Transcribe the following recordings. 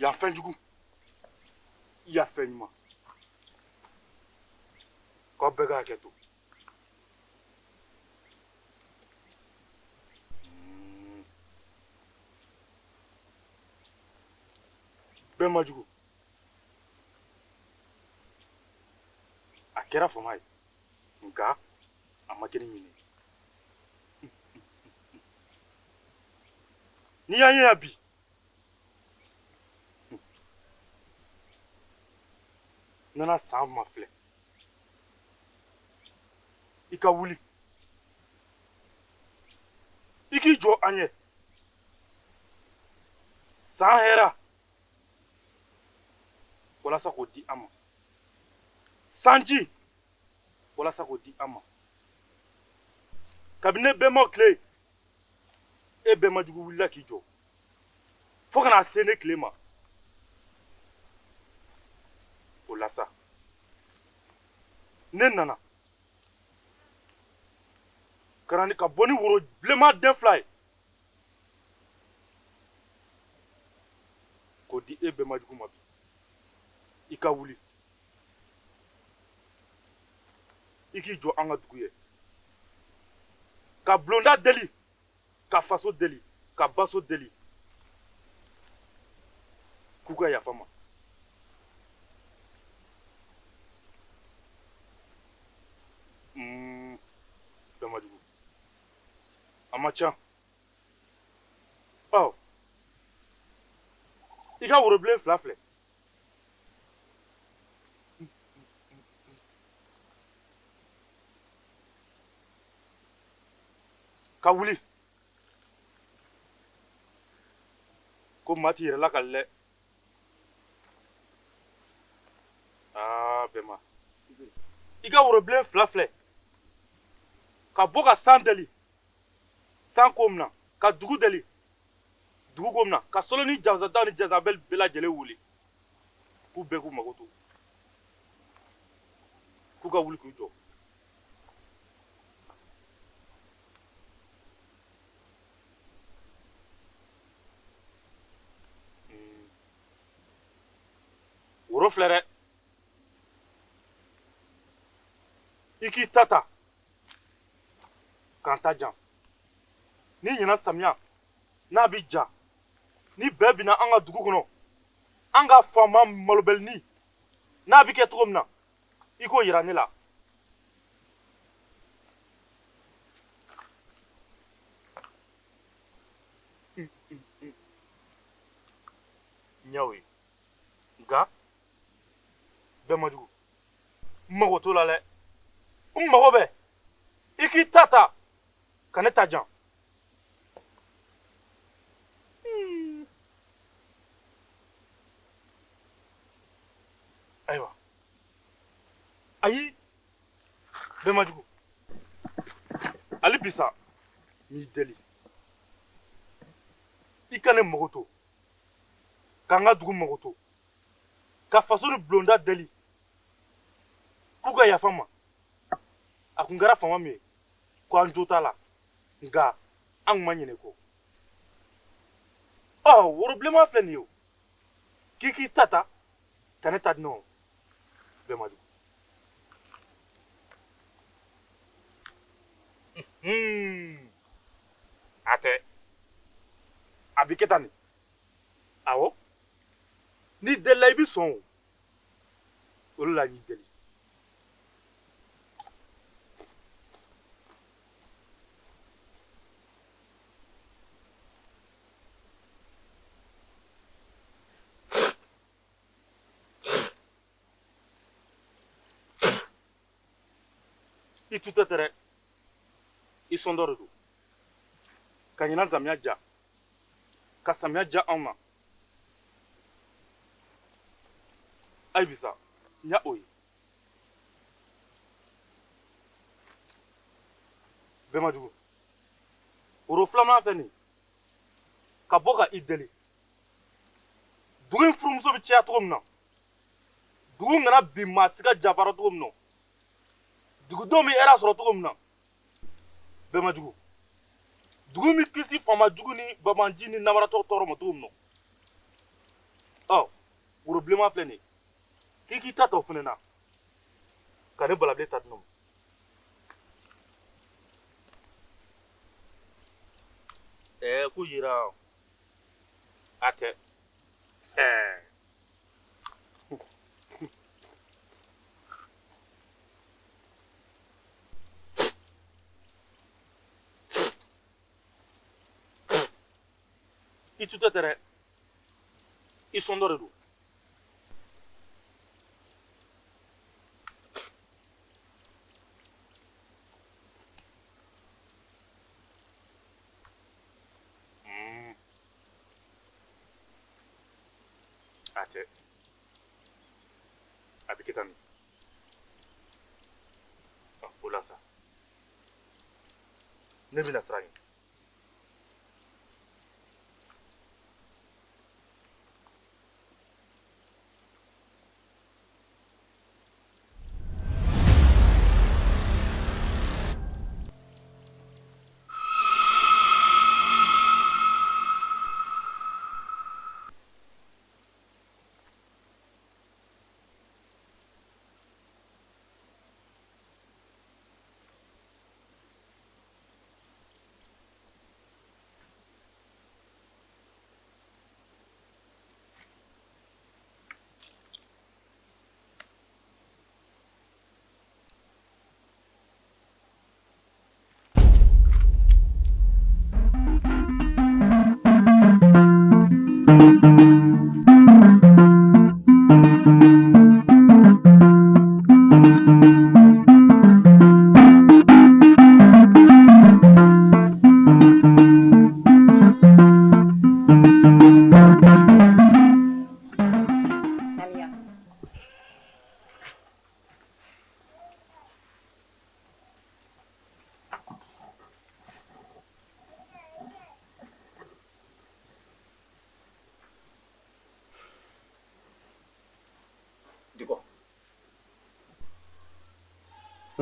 Yan fɛn jugu i y'a fɛn ɲuman k'aw bɛɛ ka hakɛ to bɛɛ ma jugu a kɛra fama ye nka a ma kɛ ni ɲinɛ n'i y'an ye yan bi nana san ma filɛ i ka wuli i k'i jɔ an ye san hɛra walasa k'o di an ma sanji walasa k'o di an ma kabini ne bɛnbaw tile e bɛnbajugu wulila k'i jɔ fo kana se ne tile ma o la sa ne nana ka bɔ ni woro bilenman den fila ye k'o di e bɛnbajugu ma bi i ka wuli i k'i jɔ an ka dugu ye ka bulonda deli ka faso deli ka baso deli k'u ka yafa ma bɛnbajugu a ma ca ɔ i ka worobilen fila filɛ ka wuli ko maa t'i yɛrɛ la ka lɛ bɛnba i ka worobilen fila filɛ ka bɔ ka san deli san ko min na ka dugu deli dugu ko min na ka solo ni janzada ni janzabɛli bɛɛ lajɛlen wuli k'u bɛɛ k'u mago to k'u ka wuli k'u jɔ woro filɛ dɛ i k'i ta ta k'an ta jan ni ɲinan samiya n'a bi ja ni bɛɛ bina an ka dugu kɔnɔ an ka faama malobɛlini n'a bi kɛ cogo min na i k'o yira ne la n y'aw ye nka bɛnbajugu n mago t'o la dɛ n mago bɛ i k'i ta ta ka ne ta jan ayiwa ayi bɛnbajugu hali bisa n'i deli i ka ne mago to k'an ka dugu mago to ka faso ni bulonda deli k'u ka yafa ma a kun kɛra fama min ye ko an jo t'a la nka an kun ma ɲinɛ kɔ woro bilenman filɛ nin ye o k'i k'i ta ta ka ne ta di nɔ bɛnbajugu a tɛ a bi kɛ tan de awɔ n'i delila i bi sɔn o olu la n y'i deli i tutɔ tɛ dɛ i sɔndɔ de don ka ɲinan samiya ja ka samiya ja anw na ayi bisa n y'a o ye bɛnbajugu woro filanan fɛ nin ka bɔ ka i deli dugu in furumuso bɛ caya cogo min na dugu nana bi maa si ka jafara cogo min na dugudenw bɛ hɛrɛ sɔrɔ cogo min na bɛnbajugu dugu min kisi faamajugu ni bamanji ni namaratɔ tɔɔrɔ ma cogo min na ɔ woro bilenman filɛ nin ye k'i ta tɔ fana na ka ne balabilen ta di ne ma. Ko yira a tɛ i tutɔ tɛ dɛ i sɔn dɔ de don. A tɛ a bɛ kɛ tan o la sa ne bɛna siran ɲɛ.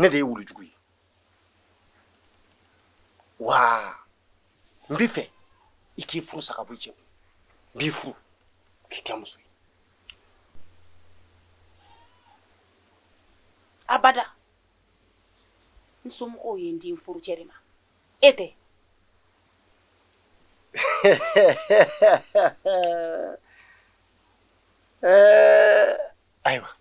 Ne de ye wulujugu ye wa n b'i fɛ i k'i furu sa ka bɔ i cɛ n b'i furu k'i kɛ muso ye. Abada n somɔgɔw ye n di n furu cɛ de ma e tɛ. Ayiwa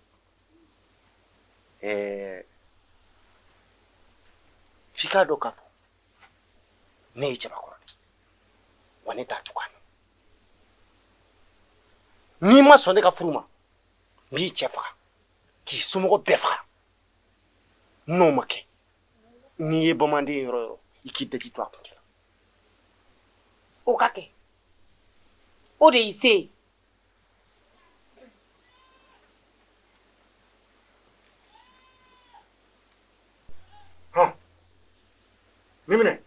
f'i k'a dɔn k'a fɔ ne ye cɛbakɔrɔ de wa ne t'a tugu a nɔ. N'i ma sɔn ne ka furu ma n b'i cɛ faga k'i somɔgɔ bɛɛ faga. N'o ma kɛ n'i ye bamaanden yɔrɔ yɔrɔ i k'i daji to a kuncɛ la. O ka kɛ o de y'i se ye. Minɛ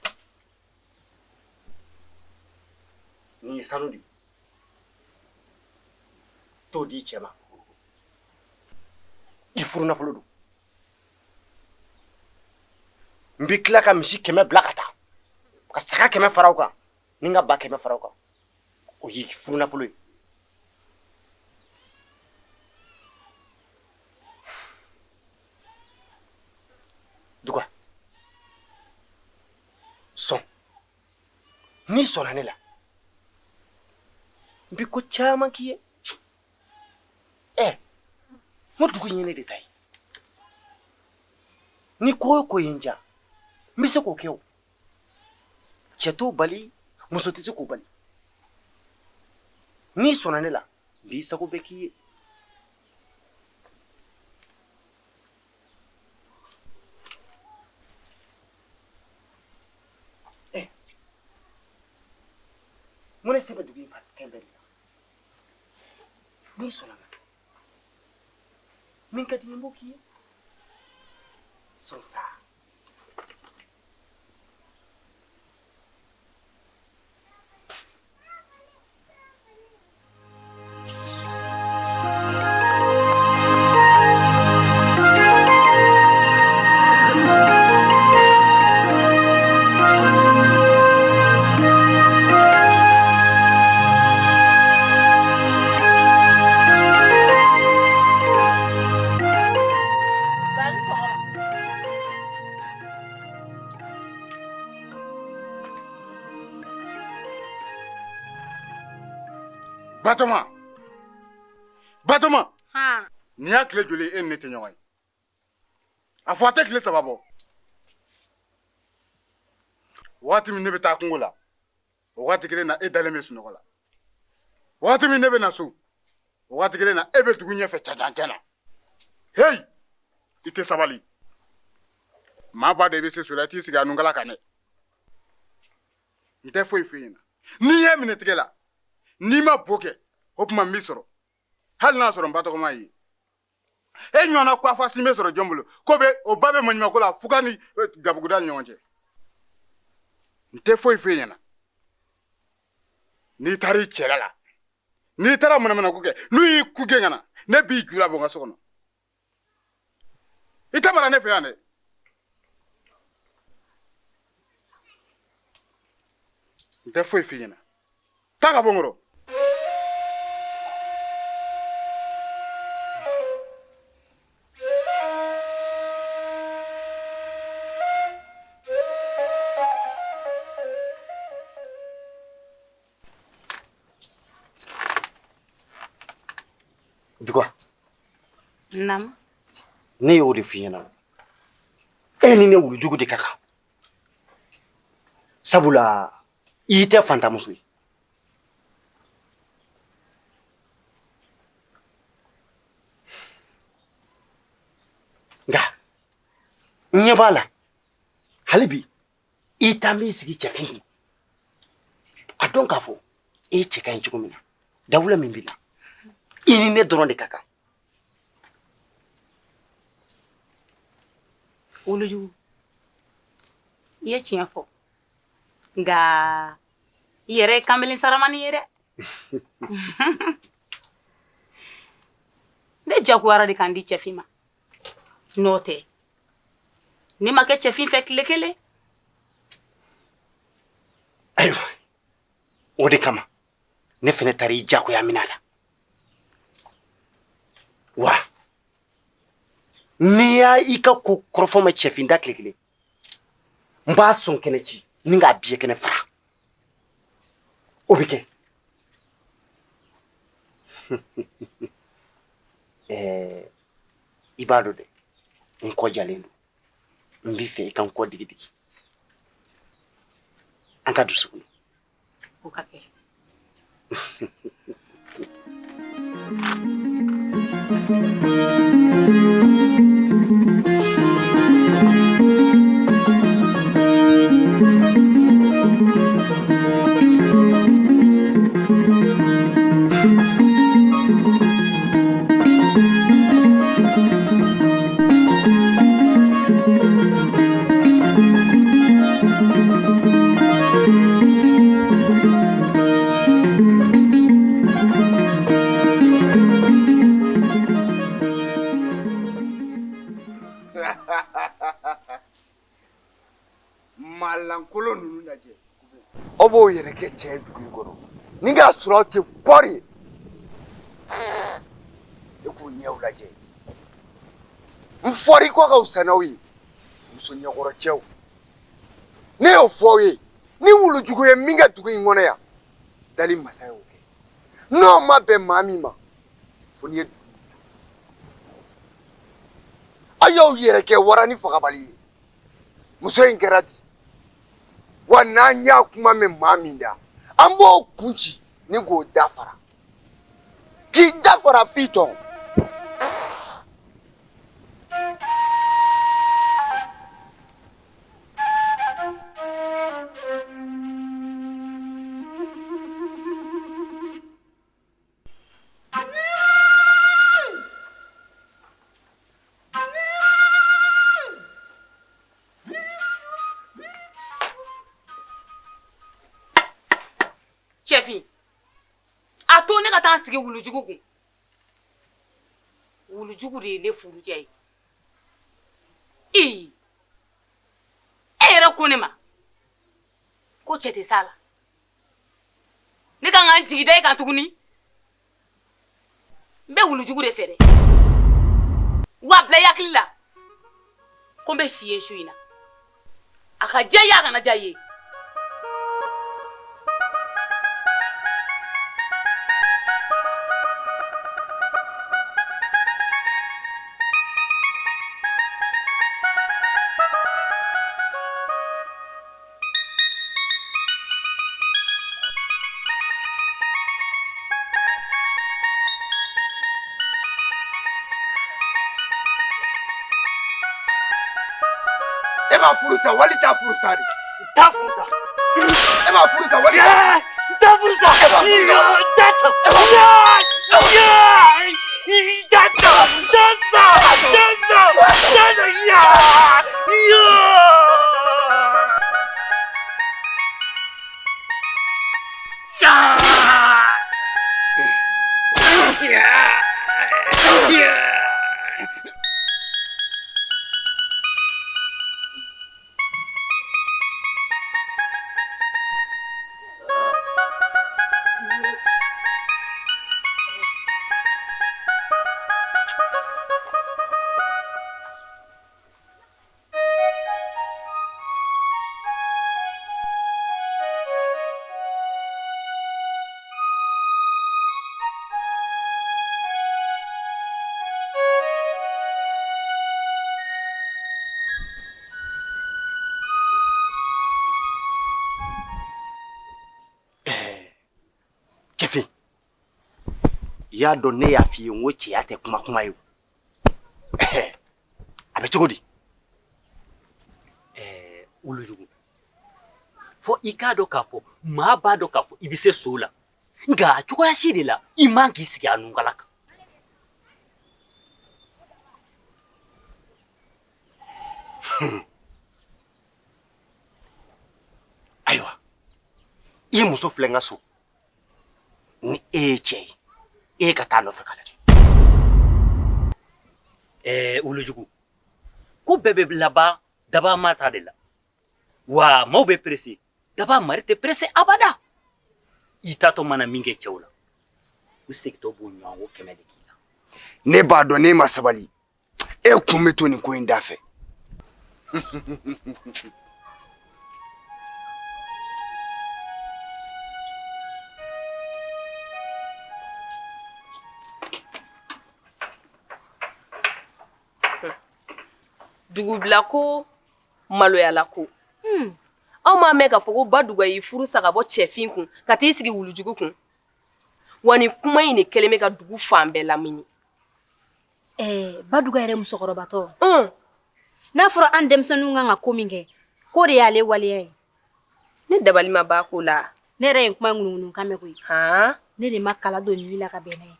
nin ye sanu de ye t'o di cɛ ma i furu nafolo don. N bɛ tila ka misi 100 bila ka taa ka saga 100 fara o kan ni n ka ba 100 fara o kan o y'i furu nafolo ye. Duga sɔn n'i sɔnna ne la n bɛ ko caman k'i ye. n ko dugu in ye ne de ta ye ni ko o ko ye n diya n bɛ se k'o kɛ o. Cɛ t'o bali muso tɛ se k'o bali. N'i sɔnna ne la n b'i sago bɛɛ k'i ye. Mun ne se bɛ dugu in fɛn bɛɛ de la n'i sɔnna n ma min ka di n b'o k'i ye. Sɔn sa. Batoma. Han. Ni y'a tile joli e ni ne tɛ ɲɔgɔn ye. A fɔ a tɛ tile 3 bɔ. Waati min ne bɛ taa kungo la. O waati kelen na e dalen bɛ sunɔgɔ la. Waati min ne bɛ na so. O waati kelen na e bɛ dugu ɲɛfɛ cɛn na. Hey! I tɛ sabali. Maa ba de bɛ se so la i t'i sigi a nunkala kan dɛ. N tɛ foyi f'i ɲɛna. N'i ye minɛ tigɛ la. N'i ma bo kɛ o tuma n b'i sɔrɔ. Hali n'a sɔrɔ n ba tɔgɔma ye. E ɲɔgɔnna kuwafasin bɛ sɔrɔ jɔn bolo ko bɛ o ba bɛ maɲumako la fuga ni gabuguda ni ɲɔgɔn cɛ. N tɛ foyi f'i ɲɛna. N'i taara i cɛla la n'i taara manamana ko kɛ n'u y'i ku gɛn ka na ne b'i ju labɔ n ka so kɔnɔ. I tɛ mara ne fɛ yan dɛ. N tɛ foyi f'i ɲɛna. Taa ka bɔ n kɔrɔ. Duga. Nam. Ne y'o de f'i ɲɛna. E ni ne wulujugu de ka kan. Sabula i tɛ fantamuso ye. Nka n ɲɛ b'a la hali bi i taa b'i sigi cɛ kan a dɔn k'a fɔ e ye cɛ ka ɲi cogo min na dawula min b'i la i ni ne dɔrɔn de ka kan. Wulujugu. I ye tiɲɛ fɔ. Nka i yɛrɛ ye kanbelen saramani ye dɛ. Ne jagoyara de k'an di cɛfin ma. N'o tɛ ne ma kɛ cɛfin fɛ tile kelen. Ayiwa o de kama ne fɛnɛ taara i jagoya minɛ a la. Wa n'i y'a i ka ko kɔrɔfɔ ma cɛfin da tile kelen n b'a sɔn kɛnɛ ci ni k'a biyɛ kɛnɛ fara o bɛ kɛ. I b'a dɔn dɛ n kɔ jalen don n b'i fɛ i ka n kɔ digidigi an ka dusu kɔnɔ. O ka kɛ. Malankolon ninnu lajɛ aw b'o yɛrɛ kɛ cɛ ye dugu in kɔnɔ ni k'a sɔrɔ aw tɛ bɔri ye e k'o ɲɛw lajɛ n fɔra i kɔ ka fisa n'aw ye muso ɲɛkɔrɔ cɛw ne y'o fɔ aw ye ni wulujugu ye min kɛ dugu in kɔnɔ yan dali masa y'o kɛ n'o ma bɛn maa min ma fo ni ye aw y'aw yɛrɛ kɛ wara ni fagabali ye muso in kɛra di wa n'an y'a kuma mɛn maa min da an b'o kun ci ni k'o dafara k'i dafara f'i tɔn. Cɛfin a to ne ka taa sigi wulujugu kun. Wulujugu de ye ne furujɛ ye. E yɛrɛ ko ne ma ko cɛ tɛ s'a la ne kan ka n jigi da e kan tuguni n bɛ wulujugu de fɛ dɛ wa bila i hakili la ko n bɛ si ye su in na a ka diya i ye a kana diya i ye. E b'a furu sa wali t'a furu sa de. T'a furu sa. E b'a furu sa wali t'a furu sa. E b'a furu sa. T'a sa. Cɛfin, i y'a dɔn ne y'a f'i ye n ko cɛya tɛ kuma ye o. A bɛ cogo di? Wulujugu, fo i k'a dɔn k'a fɔ maa b'a dɔn k'a fɔ i bɛ se so la nka a cogoya si de la i man k'i sigi a nunkala kan. Ayiwa, i muso filɛ n ka so. Ni e ye cɛ ye, e ka taa nɔfɛ ka lajɛ. Wulujugu, ko bɛɛ bɛ laban daba ma ta de la. Wa maaw bɛ pressé, daba mari tɛ pressé abada. I taatɔ mana min kɛ cɛw la, u segintɔ b'o ɲɔgɔn ko 100 de k'i la. Ne b'a dɔn n'e ma sabali, e kun bɛ to nin ko in da fɛ. Dugubila ko maloyala ko. Aw m'a mɛn k'a fɔ ko Baduga y'i furu sa ka bɔ cɛfin kun ka t'i sigi Wulujugu kun. Wa ni kuma in de kɛlen bɛ ka dugu fan bɛɛ lamini. Baduga yɛrɛ musokɔrɔbatɔ. N'a fɔra an denmisɛnninw kan ka ko min kɛ, ko de y'ale waleya ye. Ne dabali ma b'a ko la. Ne yɛrɛ ye n kuma ŋunuŋunu kan mɛn koyi. Ne de ma kala don nin la ka bɛn n'a ye.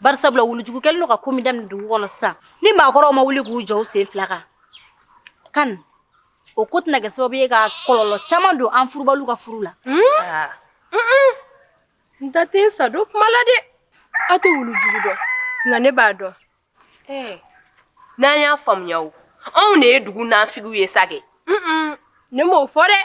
Barisabula Wulujugu kɛlen don ka ko min daminɛ dugu kɔnɔ sisan, ni maakɔrɔw ma wuli k'u jɔ u sen fila kan. Kan, o ko tɛna kɛ sababu ye ka kɔlɔlɔ caman don an furubaliw ka furu la. N ta tɛ n sa don kuma la dɛ. Aw tɛ Wulujugu dɔn, nka ne b'a dɔn. N'an y'a faamuya o, anw de ye dugu nafigiw ye sa kɛ. Ne m'o fɔ dɛ.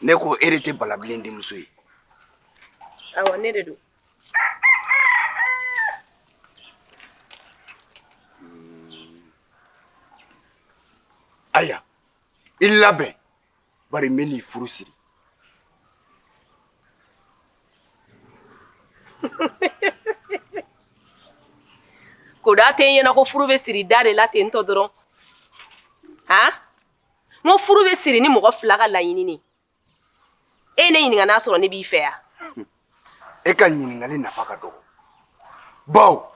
Ne ko e de tɛ balabilen denmuso ye. Awɔ, ne de don. Aya, i labɛn, bari n bɛ n'i furu siri. Ko da tɛ n ɲɛna ko furu bɛ siri da de la ten tɔ dɔrɔn. N ko furu bɛ siri ni mɔgɔ fila ka laɲini ne. E ne ɲininka n'a sɔrɔ ne b'i fɛ yan. E ka ɲininkali nafa ka dɔgɔ. Bawo,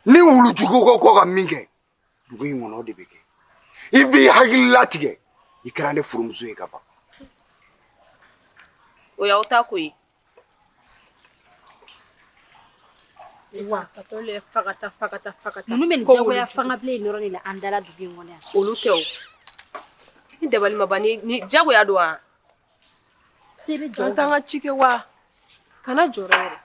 ni Wulujugu ko ka min kɛ, dugu in kɔnɔ o de bɛ kɛ. I b'i hakili latigɛ, i kɛra ne furumuso ye ka ban. O y'aw ta ko ye. Wa ninnu bɛ nin jagoya fanga bilen yɔrɔ de la an dala dugu in kɔnɔ yan. Olu tɛ o. Ni dabali ma ban ni jagoya don wa? Se bɛ jɔ. An t'an ka ci kɛ wa? Kana jɔrɔ yɛrɛ.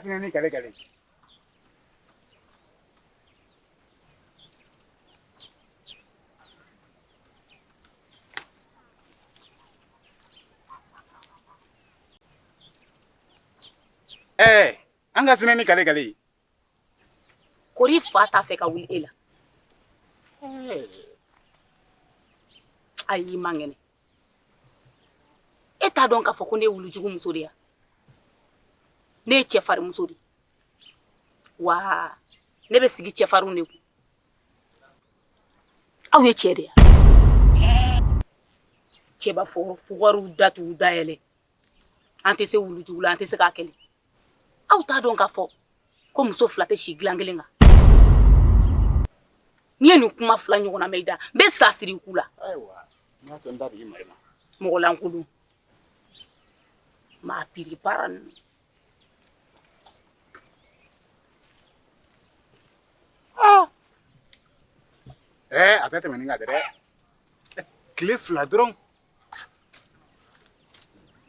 sinɛ ni kɛlɛ kɛlɛ an ka sinɛ ni kɛlɛ kɛlɛ ye Kori fa t'a fɛ ka wuli e la. Ayi man kɛnɛ. E t'a dɔn k'a fɔ ko ne ye wulujugu muso de ye. Ne ye cɛfarin muso de. Wa ne bɛ sigi cɛfarinw de kun. Aw ye cɛ de ye. Cɛ b'a fɔ fugariw datugu dayɛlɛ. An tɛ se wulujugu la, an tɛ se k'a kɛlɛ. Aw t'a dɔn k'a fɔ ko muso fila tɛ si dilan kelen kan. N'i ye nin kuma fila ɲɔgɔnna mɛn i da, n bɛ sa siri i ku la. ayiwa n'a tɔ n da b'i ma i ma Mɔgɔ lankolon. Maa piri para ninnu. a tɛ tɛmɛ nin kan dɛ tile fila dɔrɔn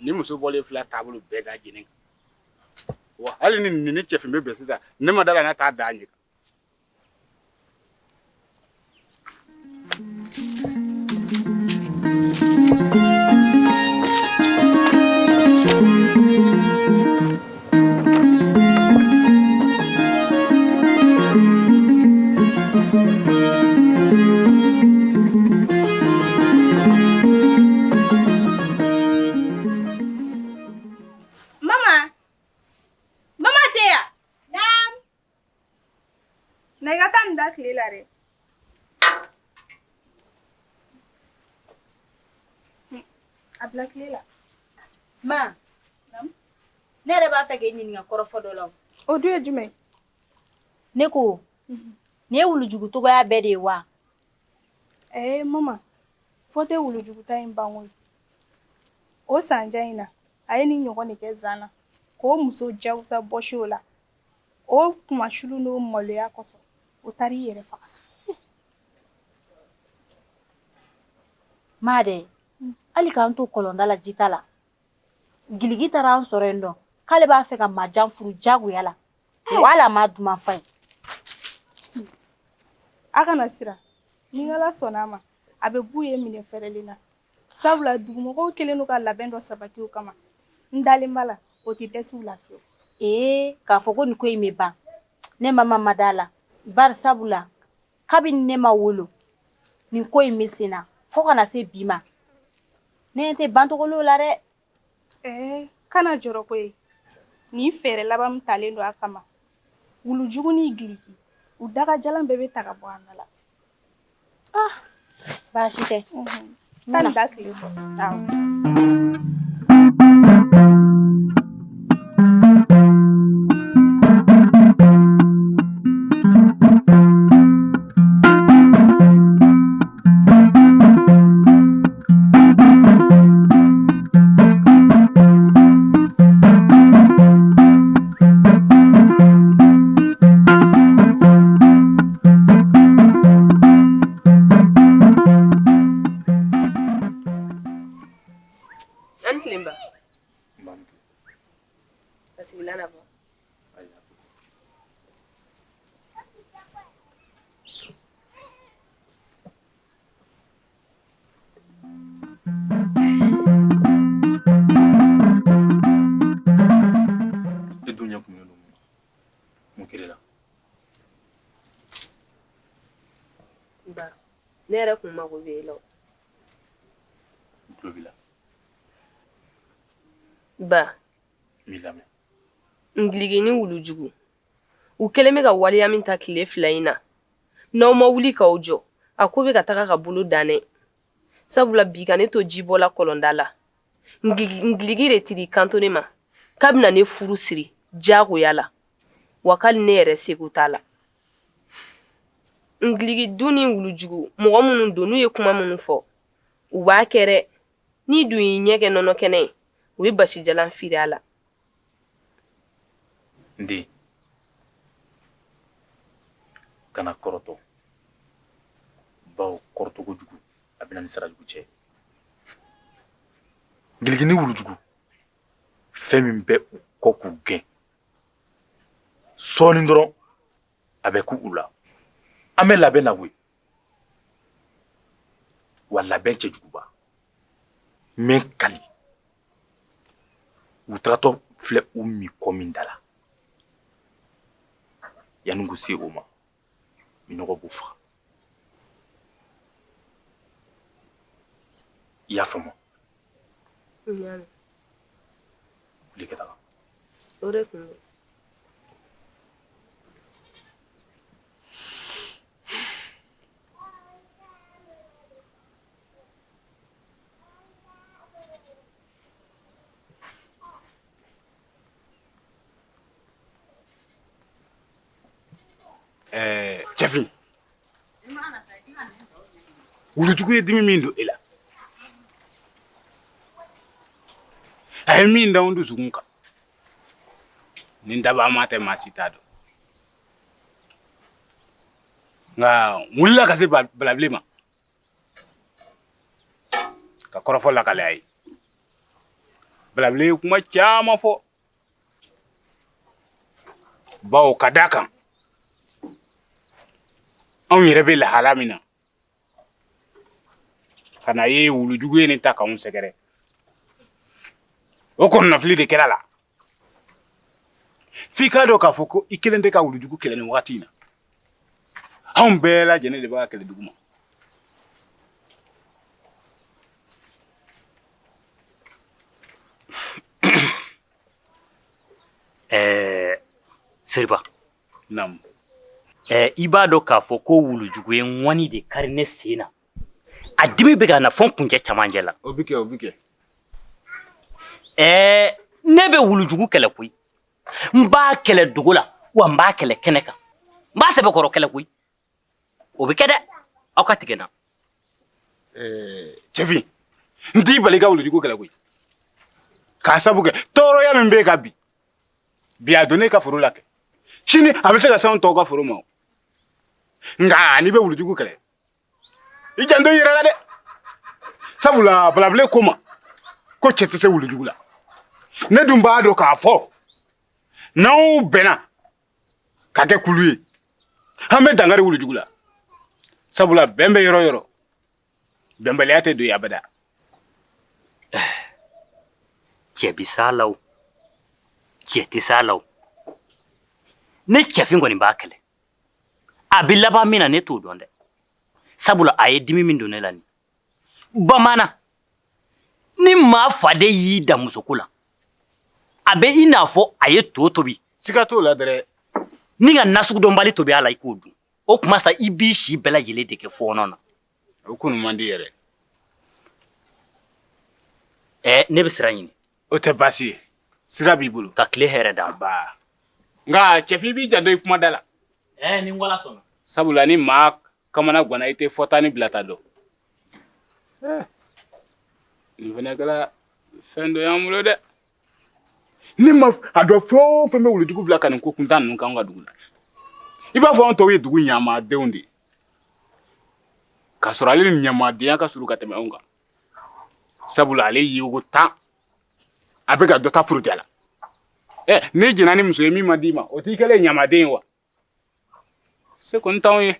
ni muso bɔlen fila taabolo bɛɛ da jeni kan wa hali ni cɛfin bɛ bɛn sisan ne ma da la ne t'a da ɲɛ kan Ma, ne yɛrɛ b'a fɛ k'e ɲininka kɔrɔfɔ dɔ la. O dun ye jumɛn? Ne ko, nin ye wulujugu togoya bɛɛ de ye wa? Mama, fɔ tɛ wulujuguta in ban koyi. O sanjan in na, a ye nin ɲɔgɔn de kɛ zan na. K'o muso jagosa bɔsi o la. O kumasulu n'o maloya kosɔn, o taara i yɛrɛ faga. Ma dɛ, hali k'an to kɔlɔnda la jita la. Giligi taara an sɔrɔ yen nɔ, k'ale b'a fɛ ka majan furu jagoya la. Wala ma duman fa ye. A kana siran. Ni Ala sɔnna a ma, a bɛ b'u ye minɛ fɛrɛlen na. Sabula dugumɔgɔw kelen n'u ka labɛn dɔ sabati o kama. N dalen b'a la, o tɛ dɛsɛ u la fiyewu. K'a fɔ ko nin ko in bɛ ban. Ne ma d'a la. Bari sabula, kabini ne ma wolo, nin ko in bɛ sen na fo kana se bi ma. Ne tɛ bantogo la dɛ. Kana jɔrɔ ko ye. Nin fɛɛrɛ laban min talen don a kama. Wulujugu ni giligi, u dagajalan bɛɛ bɛ ta ka bɔ an da la. Baasi tɛ. Taa nin da tile fɔ. Awɔ. Ne yɛrɛ kun mago bɛ e la. Ba. Ngiligi ni wulujugu. U kɛlen bɛ ka waleya min ta tile fila in na. N'aw ma wuli k'aw jɔ, a ko bɛ ka taga ka bolo dan ne. Sabula bi ka ne to jibɔla kɔlɔnda la. Ngiligi de tiri kanto ne ma. K'a bɛna ne furu siri jagoya la. Wa k'ali ne yɛrɛ seko t'a la. Ngiligi dun ni wulujugu mɔgɔ minnu don n'u ye kuma minnu fɔ u b'a kɛ dɛ n'i dun y'i ɲɛ kɛ nɔnɔ kɛnɛ ye u bɛ basi jalan firi a la. Nde kana kɔrɔtɔ bawo kɔrɔtɔko jugu a bɛna ni sarajugu cɛ. Ngiligi ni wulujugu fɛn min bɛ u kɔ k'u gɛn sɔɔni dɔrɔn a bɛ ku u la an bɛ labɛn na koyi wa labɛn cɛjuguba min kali u tagatɔ filɛ u mi kɔ min da la yanni k'u se o ma minɔgɔ b'u faga i y'a faamu wuli ka taga o de kun don. Cɛfin wulujugu ye dimi min don e la a ye min da n dusukun kan ni dabama tɛ maa si t'a dɔn nka n wulila ka se balabile ma ka kɔrɔfɔ lakale a ye balabile ye kuma caman fɔ bawo ka d'a kan anw yɛrɛ bɛ lahala min na ka na ye wulujugu ye nin ta k'anw sɛgɛrɛ o kɔnɔnafili de kɛra la f'i k'a dɔn k'a fɔ ko i kelen tɛ ka wulujugu kɛlɛ nin wagati in na anw bɛɛ lajɛlen de b'a kɛlɛ dugu ma Seriba naam i b'a dɔn k'a fɔ ko wulujugu ye ŋwani de kari ne sen na a dimi bɛ ka na fɔ n kuncɛ camancɛ la o bi kɛ ne bɛ wulujugu kɛlɛ koyi n b'a kɛlɛ dogo la wa n b'a kɛlɛ kɛnɛ kan n b'a sɛbɛkɔrɔ kɛlɛ koyi o bɛ kɛ dɛ aw ka tigɛ n na cɛfin n t'i bali ka wulujugu kɛlɛ koyi k'a sabu kɛ tɔɔrɔya min b'e kan bi a donnen ka foro la kɛ sini a bɛ se ka s'anw tɔw ka foro ma o nka n'i bɛ wulujugu kɛlɛ i janto i yɛrɛ la dɛ sabula balabile ko ma ko cɛ tɛ se wulujugu la ne dun b'a dɔn k'a fɔ n'anw bɛnna ka kɛ kulu ye an bɛ dankari wulujugu la sabula bɛn bɛ yɔrɔ o yɔrɔ bɛnbaliya tɛ don yen abada cɛ bi s'a la o cɛ tɛ s'a la o ne cɛfin kɔni b'a kɛlɛ a bɛ laban min na ne t'o dɔn dɛ sabula a ye dimi min don ne la nin bamaana ni maa faden y'i da musoko la a bɛ i n'a fɔ a ye to tobi siga t'o la dɛrɛ ni ka nasugudɔnbali tobi a la i k'o dun o tuma sa i b'i si bɛɛ lajɛlen de kɛ fɔɔnɔ na o kɔni man di yɛrɛ ne bɛ sira ɲini o tɛ baasi ye sira b'i bolo ka tile hɛrɛ d'an ba nka cɛfin b'i janto i kumada la ni n wala sɔnna sabula ni maa kamana ganna i tɛ fɔta ni bilata dɔn nin fana kɛra fɛn dɔ y'an bolo dɛ ni ma a dɔn fɛn o fɛn bɛ wulujugu bila ka nin ko kuntan ninnu k'an ka dugu la i b'a fɔ anw tɔw ye dugu ɲamadenw de ye k'a sɔrɔ ale ni ɲamadenya ka surun ka tɛmɛ anw kan sabula ale ye ko 10 a bɛ ka dɔ ta puruti a la ne jɛnna ni muso ye min ma d'i ma o t'i kɛlen ɲamaden ye wa se kɔni t'anw ye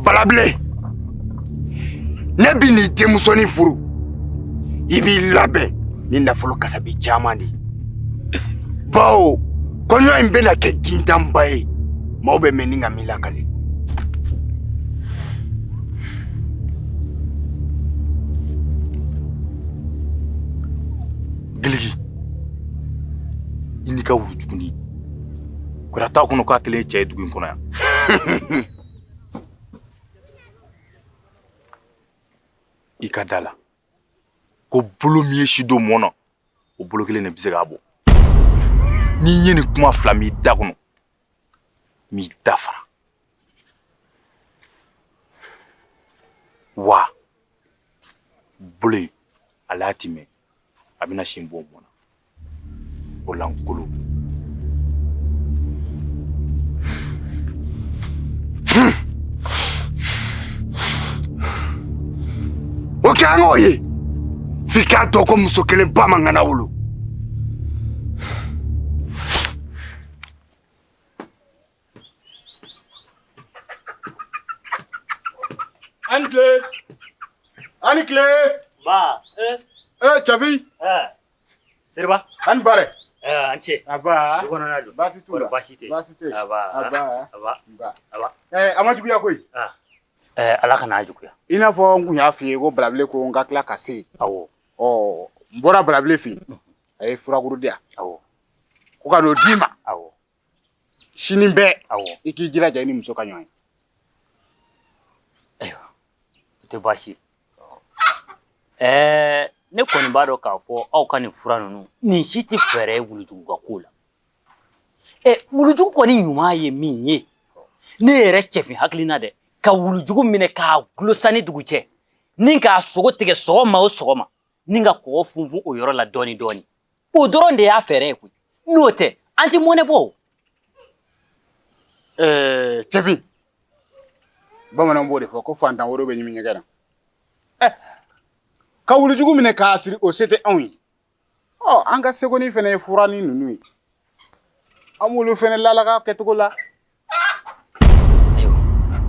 balabile ne bi ni denmusoni furu i b'i labɛn ni nafolo kasabi caman de bawo kɔɲɔ in bɛna kɛ gintanba ye maaw bɛ mɛn ni ka min lakale Giligi i n'i ka wulujuguni kɔrɔ t'a kɔnɔ k'a kelen ye cɛ ye dugu in kɔnɔ yan i ka da la ko bolo min ye si don mɔn na o bolo kelen de bɛ se k'a bɔ n'i ye nin kuma fila m'i da kɔnɔ m'i da fara wa bolo ye ale y'a timɛ a bɛna sin bɔ mɔna o lankolo o kɛ an k'o ye f'i k'a dɔn ko muso kelen ba man kana wolo Ani kile Ba, Chafi Seriba. Ani bare An ce. Aba Dukɔnɔ na don. Baasi t'u la. Baasi tɛ. Baasi tɛ. Aba. a ma juguya koyi Ala kana juguya. I n'a fɔ n kun y'a f'i ye ko Balabile ko n ka tila ka se Awɔ. n bɔra Balabile fɛ yen a ye furakuru di yan Awɔ. ko ka n'o d'i ma Awɔ. sini bɛɛ Awɔ. i k'i jilaja i ni muso ka ɲɔgɔn ye Ayiwa. O tɛ baasi ye. Ne kɔni b'a dɔn k'a fɔ aw ka nin fura ninnu nin si tɛ fɛɛrɛ ye wulujugu ka ko la. Wulujugu kɔni ɲuman ye min ye ne yɛrɛ cɛfin hakilina dɛ ka wulujugu minɛ k'a gulosa ni dugu cɛ ni k'a sogo tigɛ sɔgɔma o sɔgɔma ni ka kɔgɔ funfun o yɔrɔ la dɔɔni dɔɔni o dɔrɔn de y'a fɛɛrɛ ye koyi n'o tɛ an tɛ mɔnɛ bɔ o. Cɛfin bamananw b'o de fɔ ko fantan woro bɛ ɲimi ɲɛgɛn na ka wulujugu minɛ k'a siri o se tɛ anw ye an ka segoni fɛnɛ ye fura ni ninnu ye an b'olu fɛnɛ lalaga kɛcogo la